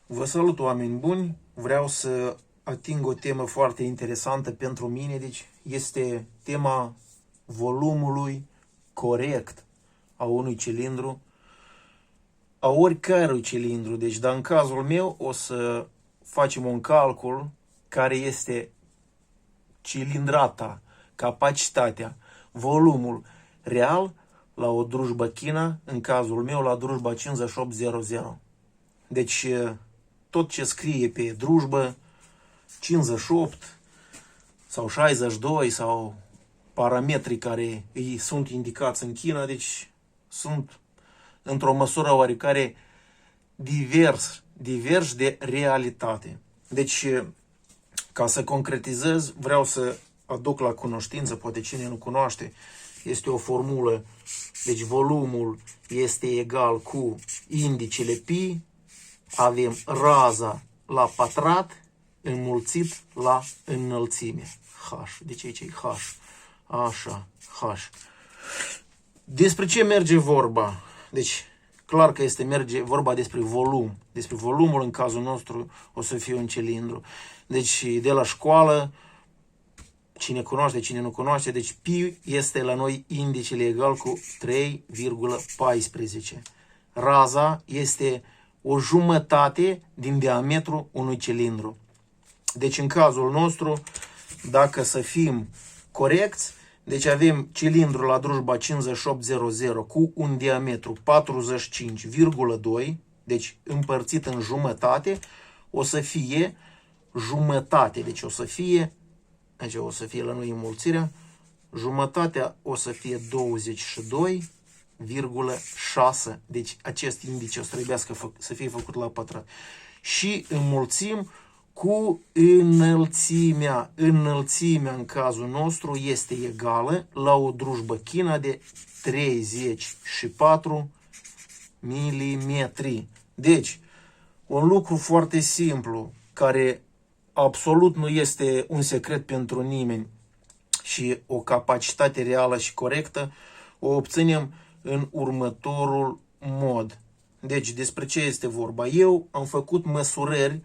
Vă salut, oameni buni! Vreau să ating o temă foarte interesantă pentru mine, deci este tema volumului corect a unui cilindru, a oricărui cilindru. Deci, dar în cazul meu o să facem un calcul care este cilindrata, capacitatea, volumul real la o drujbă China, în cazul meu la drujba 5800. Deci, tot ce scrie pe drujbă, 58 sau 62 sau parametrii care îi sunt indicați în China, deci sunt într-o măsură oarecare diversi de realitate. Deci, ca să concretizez, vreau să aduc la cunoștință, poate cine nu cunoaște, este o formulă, deci volumul este egal cu indicele pi, avem raza la pătrat înmulțit la înălțime. H. Deci aici e H. Așa, H. Despre ce merge vorba? Deci, clar că merge vorba despre volum. Despre volumul, în cazul nostru, o să fie un cilindru. Deci, de la școală, cine cunoaște, cine nu cunoaște, deci pi este la noi indicele egal cu 3,14. Raza este o jumătate din diametrul unui cilindru. Deci în cazul nostru, dacă să fim corecți, deci avem cilindru la drujba 5800 cu un diametru 45,2, deci împărțit în jumătate, o să fie jumătate, deci o să fie, aici o să fie la noi înmulțirea, jumătatea o să fie 22,6. Deci acest indice o să trebuiască să fie făcut la pătrat. Și înmulțim cu înălțimea. Înălțimea în cazul nostru este egală la o drujbă China de 34 mm. Deci, un lucru foarte simplu, care absolut nu este un secret pentru nimeni și o capacitate reală și corectă, o obținem în următorul mod. Deci, despre ce este vorba? Eu am făcut măsurări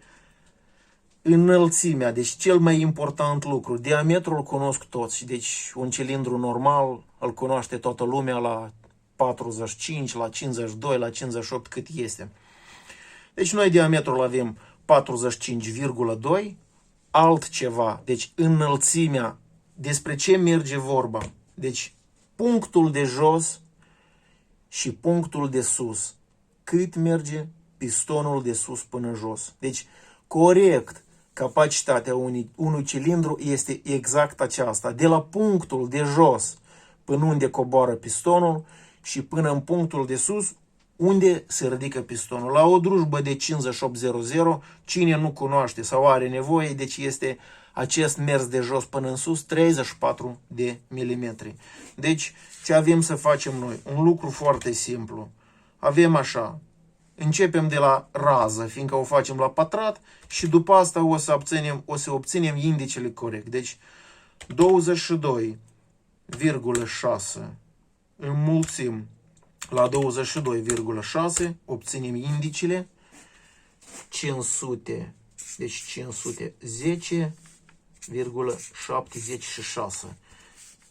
înălțimea, deci cel mai important lucru. Diametrul îl cunosc toți, deci un cilindru normal îl cunoaște toată lumea la 45, la 52, la 58 cât este. Deci noi diametrul avem 45,2, altceva, deci înălțimea, despre ce merge vorba? Deci punctul de jos și punctul de sus. Cât merge pistonul de sus până jos. Deci, corect, capacitatea unui cilindru este exact aceasta. De la punctul de jos până unde coboară pistonul și până în punctul de sus unde se ridică pistonul. La o drujbă de 5800, cine nu cunoaște sau are nevoie, deci este acest mers de jos până în sus, 34 de milimetri. Deci, ce avem să facem noi? Un lucru foarte simplu. Avem așa, începem de la rază, fiindcă o facem la pătrat și după asta o să obținem indicele corect. Deci, 22,6 înmulțim la 22,6, obținem indicele 500, deci 510,76.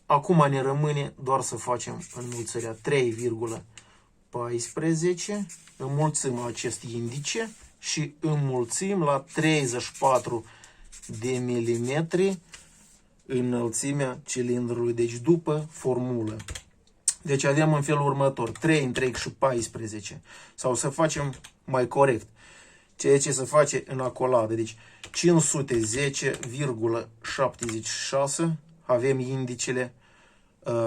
Acum ne rămâne doar să facem înmulțirea 3,14, înmulțim acest indice și înmulțim la 34 de milimetri înălțimea cilindrului, deci după formulă. Deci avem în felul următor, 3 întreg și 14, sau să facem mai corect, ceea ce se face în acoladă, deci 510,76, avem indicele,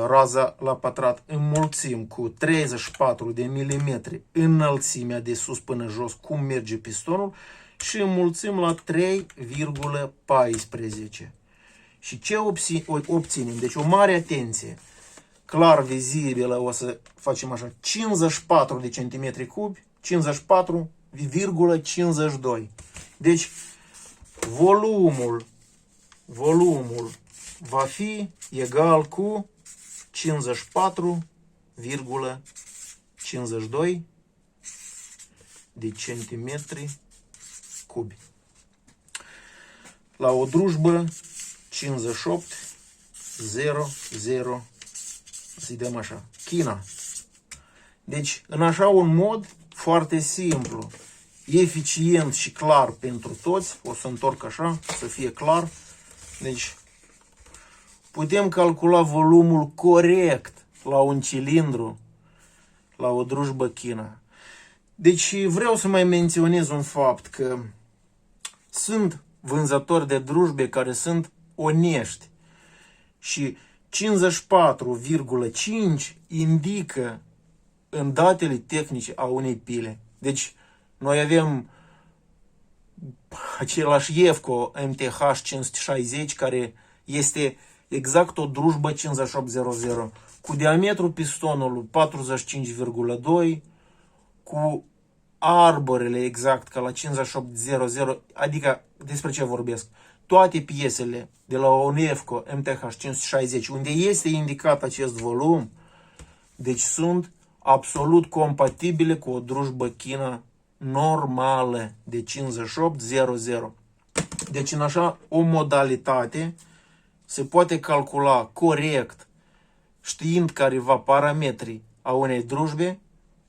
raza la pătrat, înmulțim cu 34 de milimetri înălțimea de sus până jos, cum merge pistonul, și înmulțim la 3,14. Și ce obținem? Deci o mare atenție, clar vizibilă, o să facem așa, 54 de centimetri cubi, 54,52. Deci volumul va fi egal cu 54,52 de centimetri cubi. La o drujbă 58 0 0, să-i dăm așa, China. Deci, în așa un mod foarte simplu, eficient și clar pentru toți, o să întorc așa, să fie clar. Deci, putem calcula volumul corect la un cilindru, la o drujbă China. Deci, vreau să mai menționez un fapt, că sunt vânzători de drujbe care sunt onești și 54,5 indică în datele tehnice a unei pile. Deci, noi avem același Ievco MTH 560, care este exact o drujbă 5800, cu diametrul pistonului 45,2, cu arborele exact ca la 5800, adică despre ce vorbesc? Toate piesele de la un Ievco MTH 560, unde este indicat acest volum, deci sunt absolut compatibile cu o drujbă China normală de 5800. Deci în așa o modalitate se poate calcula corect, știind careva parametrii a unei drujbe,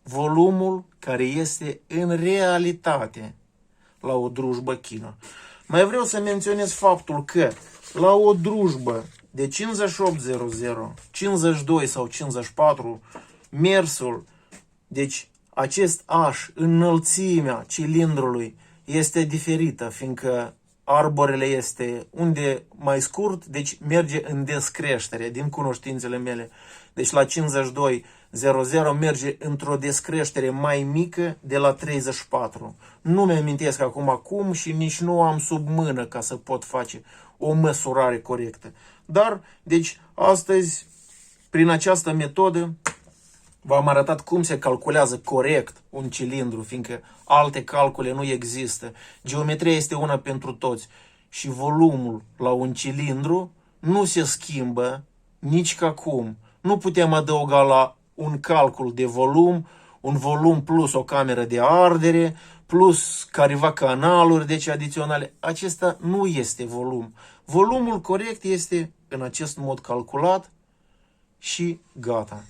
volumul care este în realitate la o drujbă China. Mai vreau să menționez faptul că la o drujbă de 5800, 52 sau 54, mersul, deci acest H, înălțimea cilindrului este diferită, fiindcă arborele este unde mai scurt, deci merge în descreștere, din cunoștințele mele. Deci la 5200 merge într-o descreștere mai mică de la 34. Nu mi-amintesc acum cum și nici nu am sub mână ca să pot face o măsurare corectă. Dar, deci, astăzi, prin această metodă, v-am arătat cum se calculează corect un cilindru, fiindcă alte calcule nu există. Geometria este una pentru toți și volumul la un cilindru nu se schimbă nici ca cum. Nu putem adăuga la un calcul de volum, un volum plus o cameră de ardere, plus careva canaluri, deci adiționale. Acesta nu este volum. Volumul corect este în acest mod calculat și gata.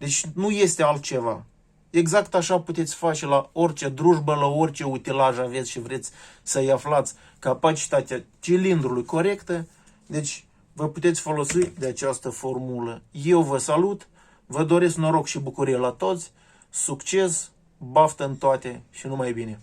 Deci nu este altceva. Exact așa puteți face la orice drujbă, la orice utilaj aveți și vreți să-i aflați capacitatea cilindrului corectă. Deci vă puteți folosi de această formulă. Eu vă salut, vă doresc noroc și bucurie la toți, succes, baftă în toate și numai bine!